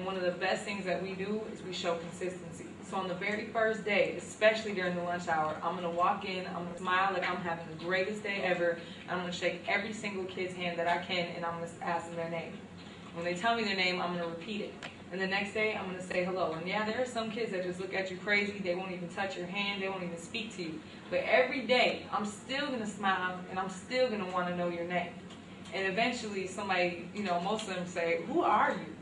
one of the best things that we do is we show consistency. So on the very first day, especially during the lunch hour, I'm going to walk in, I'm going to smile like I'm having the greatest day ever, and I'm going to shake every single kid's hand that I can, and I'm going to ask them their name. When they tell me their name, I'm going to repeat it. And the next day, I'm going to say hello. And yeah, there are some kids that just look at you crazy. They won't even touch your hand. They won't even speak to you. But every day, I'm still going to smile, and I'm still going to want to know your name. And eventually, somebody, most of them say, "Who are you?"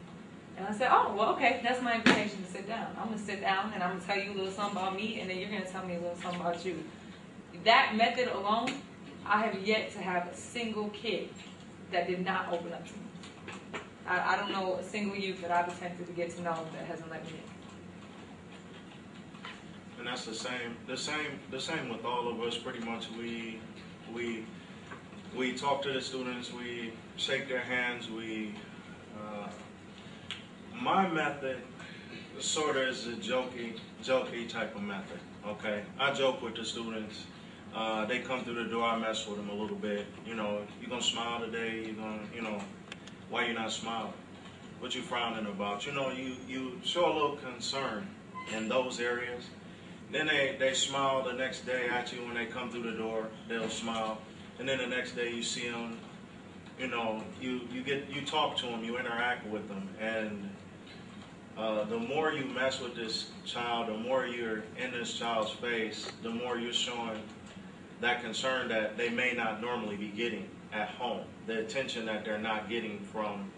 And I say, "Oh, well, okay, that's my invitation to sit down. I'm going to sit down, and I'm going to tell you a little something about me, and then you're going to tell me a little something about you." That method alone, I have yet to have a single kid that did not open up to me. I don't know a single youth that I've attempted to get to know that hasn't let me in. And that's the same with all of us. Pretty much, we talk to the students, we shake their hands. My method sort of is a jokey type of method. Okay, I joke with the students. They come through the door, I mess with them a little bit. You gonna smile today? Why you not smiling? What you frowning about? You show a little concern in those areas. Then they smile the next day at you when they come through the door. They'll smile, and then the next day you see them. You talk to them, you interact with them, and the more you mess with this child, the more you're in this child's face, the more you're showing that concern that they may not normally be getting at home, the attention that they're not getting from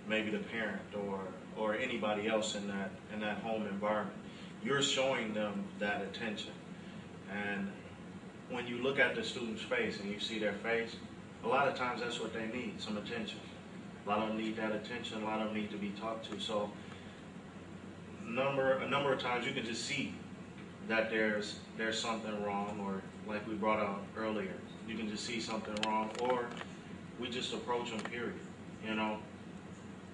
maybe the parent or anybody else in that home environment. You're showing them that attention. And when you look at the student's face and you see their face, a lot of times that's what they need, some attention. A lot of them need that attention, a lot of them need to be talked to. So a number of times you can just see that there's something wrong, or like we brought out earlier, you can just see something wrong, or we just approach them, period.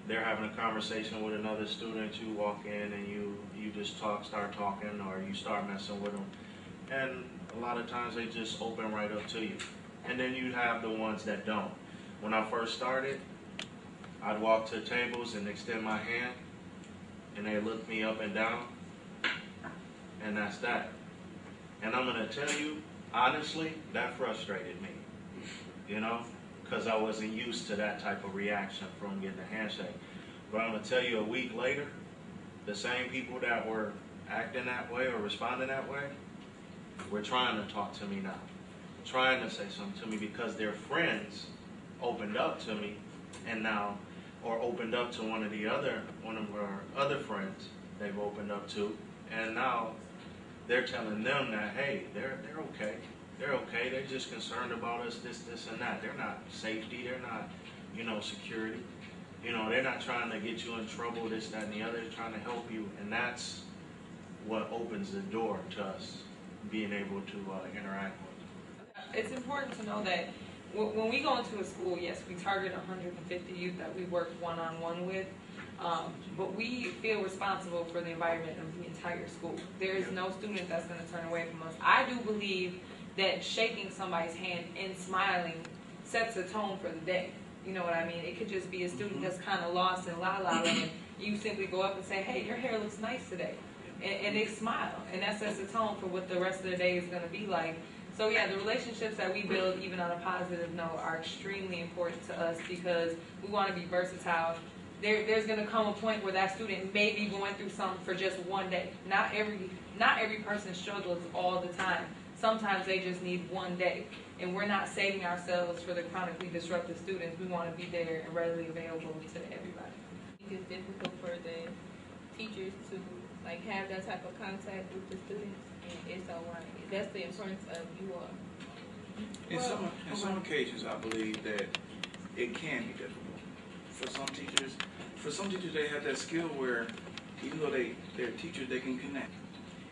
They're having a conversation with another student, you walk in and you just start talking, or you start messing with them. And a lot of times they just open right up to you. And then you have the ones that don't. When I first started, I'd walk to tables and extend my hand, and they look me up and down, and that's that. And I'm going to tell you, honestly, that frustrated me, because I wasn't used to that type of reaction from getting a handshake. But I'm going to tell you, a week later, the same people that were acting that way or responding that way were trying to talk to me now, trying to say something to me because their friends opened up to me, and now, or opened up to one of our other friends they've opened up to, and now they're telling them that, hey, they're okay. They're okay. They're just concerned about us, this, and that. They're not safety. They're not, security. They're not trying to get you in trouble, this, that, and the other. They're trying to help you. And that's what opens the door to us being able to interact with. It's important to know that when we go into a school, yes, we target 150 youth that we work one-on-one with. But we feel responsible for the environment of the entire school. There is no student that's going to turn away from us. I do believe that shaking somebody's hand and smiling sets a tone for the day. You know what I mean? It could just be a student that's kind of lost in la la land. You simply go up and say, "Hey, your hair looks nice today," and they smile, and that sets a tone for what the rest of the day is going to be like. So yeah, the relationships that we build, even on a positive note, are extremely important to us because we want to be versatile. There's going to come a point where that student may be going through something for just one day. Not every person struggles all the time. Sometimes they just need one day. And we're not saving ourselves for the chronically disruptive students. We want to be there and readily available to everybody. It's difficult for the teachers to have that type of contact with the students, and it's all right. That's the importance of you all. In some occasions, I believe that it can be difficult. For some teachers, they have that skill where, even though they're teachers, they can connect.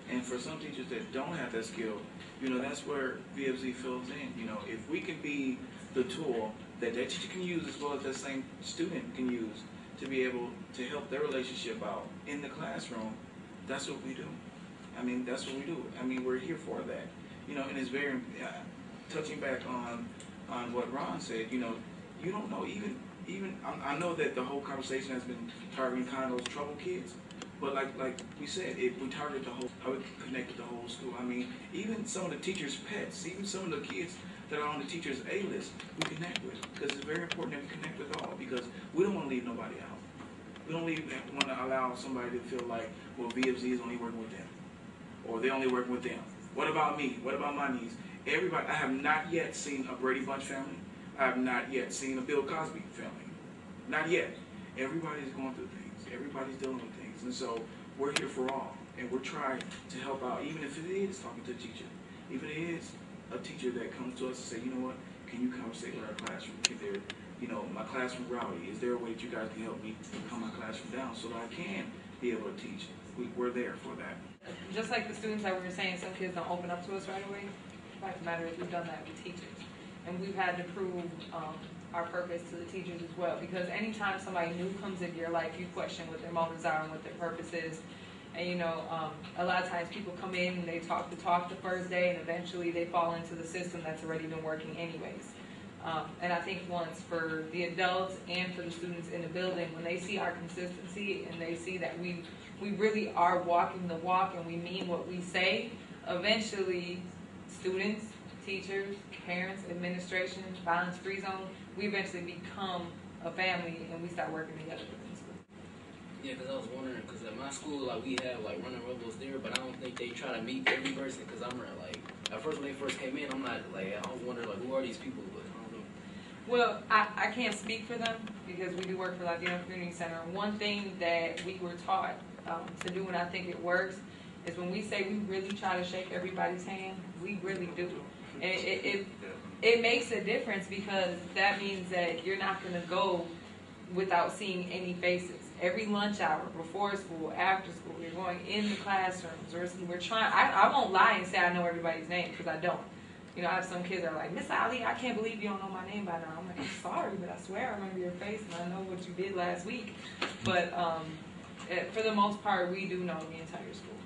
And for some teachers that don't have that skill, that's where VFZ fills in. If we can be the tool that teacher can use as well as that same student can use to be able to help their relationship out in the classroom, that's what we do. That's what we do. We're here for that. And it's very, touching back on what Ron said, you don't know, even even I know that the whole conversation has been targeting kind of those troubled kids, but like we said, we target the whole, how we connect with the whole school. I mean, even some of the teachers' pets, even some of the kids that are on the teachers' A list, we connect with, because it's very important that we connect with all, because we don't want to leave nobody out. We don't want to allow somebody to feel like, well, VFZ is only working with them, or they're only working with them. What about me? What about my needs? Everybody, I have not yet seen a Brady Bunch family. I have not yet seen a Bill Cosby family. Not yet. Everybody's going through things. Everybody's dealing with things. And so we're here for all. And we're trying to help out, even if it is talking to a teacher. Even if it is a teacher that comes to us and say, you know what, can you conversate with our classroom? If they're, you know, my classroom rowdy, is there a way that you guys can help me calm my classroom down so that I can be able to teach? We're there for that. Just like the students that we were saying, some kids don't open up to us right away. The fact of the matter is we've done that with teachers. And we've had to prove our purpose to the teachers as well. Because anytime somebody new comes into your life, you question what their motives are and what their purpose is. And you know, a lot of times people come in and they talk the first day, and eventually they fall into the system that's already been working anyways. And I think once for the adults and for the students in the building, when they see our consistency and they see that we really are walking the walk and we mean what we say, eventually students, teachers, parents, administration, violence-free zone, we eventually become a family and we start working together within school. Yeah, because I was wondering, because at my school, like, we have, like, running rebels there, but I don't think they try to meet every person, because I'm, like, at first when they first came in, I'm not, like, I was wondering, like, who are these people, but I don't know. Well, I can't speak for them because we do work for Latino Community Center. One thing that we were taught to do, and I think it works, is when we say we really try to shake everybody's hand, we really do. And it makes a difference, because that means that you're not going to go without seeing any faces. Every lunch hour, before school, after school, we're going in the classrooms. We're trying. I won't lie and say I know everybody's name, because I don't. You know, I have some kids that are like, Miss Ali, I can't believe you don't know my name by now. I'm like, I'm sorry, but I swear I remember your face and I know what you did last week. But for the most part, we do know the entire school.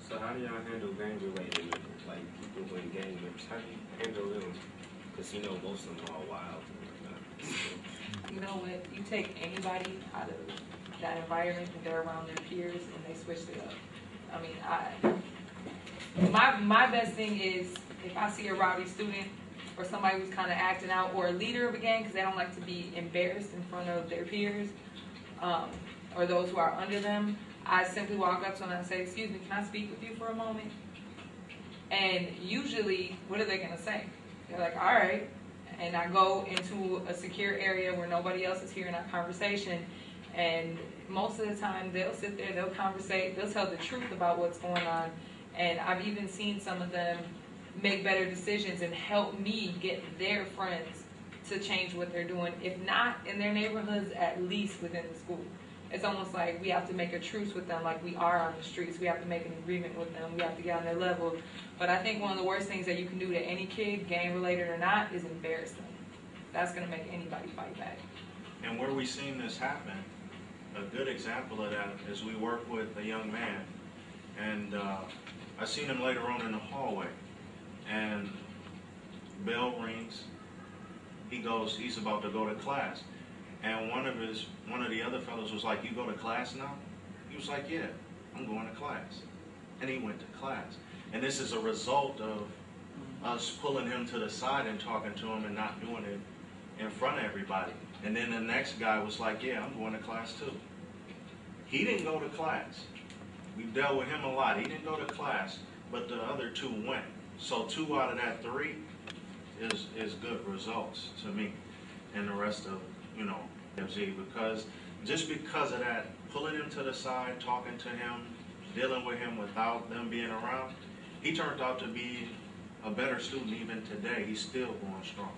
So how do y'all handle gang-related members, like people who in gang members? How do you handle them? Because you know most of them are wild and whatnot. You know what? You take anybody out of that environment and they're around their peers and they switch it up. I mean, my best thing is if I see a rowdy student or somebody who's kind of acting out, or a leader of a gang, because they don't like to be embarrassed in front of their peers or those who are under them, I simply walk up to them and say, excuse me, can I speak with you for a moment? And usually, what are they going to say? They're like, all right. And I go into a secure area where nobody else is hearing our conversation. And most of the time, they'll sit there, they'll conversate, they'll tell the truth about what's going on. And I've even seen some of them make better decisions and help me get their friends to change what they're doing. If not in their neighborhoods, at least within the school. It's almost like we have to make a truce with them like we are on the streets. We have to make an agreement with them. We have to get on their level. But I think one of the worst things that you can do to any kid, gang-related or not, is embarrass them. That's going to make anybody fight back. And where we've seen this happen, a good example of that is we work with a young man, and I seen him later on in the hallway, and bell rings. He goes, he's about to go to class, and one of the other fellows was like, "You go to class now?" He was like, "Yeah, I'm going to class," and he went to class. And this is a result of us pulling him to the side and talking to him and not doing it in front of everybody. And then the next guy was like, "Yeah, I'm going to class too." He didn't go to class. We've dealt with him a lot. He didn't go to class, but the other two went. So 2 out of that 3 is good results to me, and the rest of, you know, MZ, because just because of that, pulling him to the side, talking to him, dealing with him without them being around, he turned out to be a better student even today. He's still going strong.